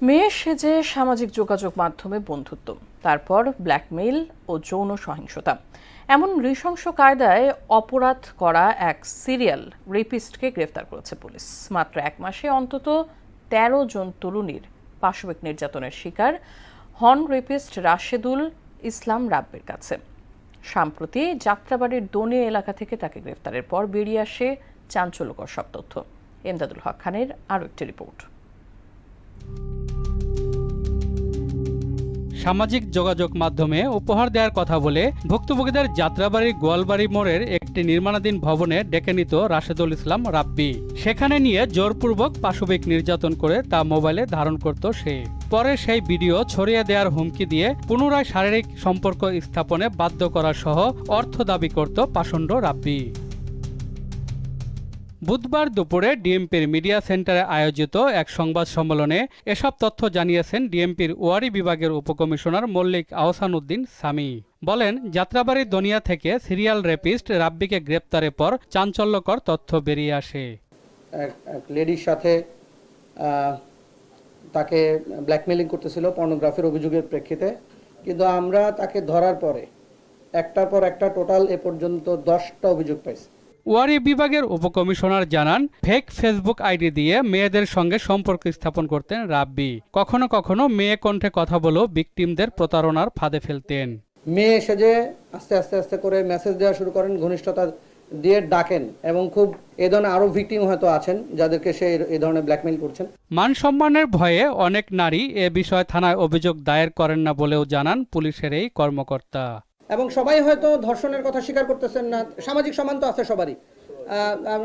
মেয়ে সেজে সামাজিক যোগাযোগ মাধ্যমে বন্ধুত্ব, তারপর ব্ল্যাকমেইল ও যৌন সহিংসতা, এমন নৃশংস কায়দায় অপরাধ করা এক সিরিয়াল রেপিস্টকে গ্রেফতার করেছে পুলিশ। মাত্র এক মাসে অন্তত ১৩ জন তরুণীর পাশবিক নির্যাতনের শিকার হন রেপিস্ট রাশেদুল ইসলাম রাব্বির কাছে। সম্প্রতি যাত্রাবাড়ির দোনে এলাকা থেকে তাকে গ্রেফতারের পর বেরিয়ে আসে চাঞ্চল্যকর সব তথ্য। এমদাদুল হক খানের আরও একটি রিপোর্ট। সামাজিক যোগাযোগ মাধ্যমে উপহার দেওয়ার কথা বলে ভুক্তভোগীদের যাত্রাবাড়ির গোয়ালবাড়ি মোড়ের একটি নির্মাণাধীন ভবনে ডেকে নিত রাশেদুল ইসলাম রাব্বি। সেখানে নিয়ে জোরপূর্বক পাশবিক নির্যাতন করে তা মোবাইলে ধারণ করত সে। পরে সেই ভিডিও ছড়িয়ে দেওয়ার হুমকি দিয়ে পুনরায় শারীরিক সম্পর্ক স্থাপনে বাধ্য করা সহ অর্থ দাবি করত পাষণ্ড রাব্বি। বুধবার দুপুরে ডিএমপির মিডিয়া সেন্টারে আয়োজিত এক সংবাদ সম্মেলনে এসব তথ্য জানিয়েছেন ডিএমপির ওয়ারী বিভাগের উপকমিশনার মল্লিক আহসান উদ্দিন সামি। বলেন, যাত্রাবাড়ির দনিয়া থেকে সিরিয়াল রেপিস্ট রাব্বিকে গ্রেপ্তারের পর চাঞ্চল্যকর তথ্য বেরিয়ে আসে। এক লেডির সাথে তাকে ব্ল্যাকমেলিং করতেছিল পর্নোগ্রাফির অভিযোগের প্রেক্ষিতে, কিন্তু আমরা তাকে ধরার পরে একটার পর একটা টোটাল এ পর্যন্ত 10টা অভিযোগ পাইছি। ওয়ারী বিভাগের উপকমিশনার জানান, ফেক ফেসবুক আইডি দিয়ে মেয়েদের সঙ্গে সম্পর্ক স্থাপন করতেন রাব্বি। কখনো কখনো মেয়ে কণ্ঠে কথা বলেও ভিকটিমদের প্রতারণার ফাঁদে ফেলতেন। মেয়ে এসে যে আস্তে আস্তে আস্তে করে মেসেজ দেওয়া শুরু করেন, ঘনিষ্ঠতা দিয়ে ডাকেন, এবং খুব এ ধরনের আরও ভিকটিম হয়তো আছেন যাদেরকে সে এই ধরনের ব্ল্যাকমেইল করছেন। মান সম্মানের ভয়ে অনেক নারী এ বিষয়ে থানায় অভিযোগ দায়ের করেন না বলেও জানান পুলিশের এই কর্মকর্তা। এবং সবাই হয়তো ধর্ষণের কথা স্বীকার করতেছেন না। সামাজিক সমান তো আছে সবারই,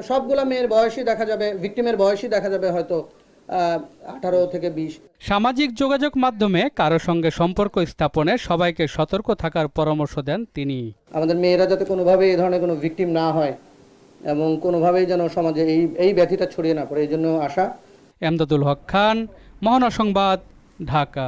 সবগুলা মেয়ের বয়সই দেখা যাবে, ভিকটিমের বয়সই দেখা যাবে হয়তো 18 থেকে 20। সামাজিক যোগাযোগ মাধ্যমে কারো সঙ্গে সম্পর্ক স্থাপনে সবাইকে সতর্ক থাকার পরামর্শ দেন তিনি। আমাদের মেয়েরা যাতে কোনোভাবে এই ধরনের কোনো ভিকটিম না হয় এবং কোনোভাবেই যেন সমাজে এই ব্যাধিটা ছড়িয়ে না পড়ে, এই জন্য আশা। এমদাদুল হক খান, মহানগর সংবাদ, ঢাকা।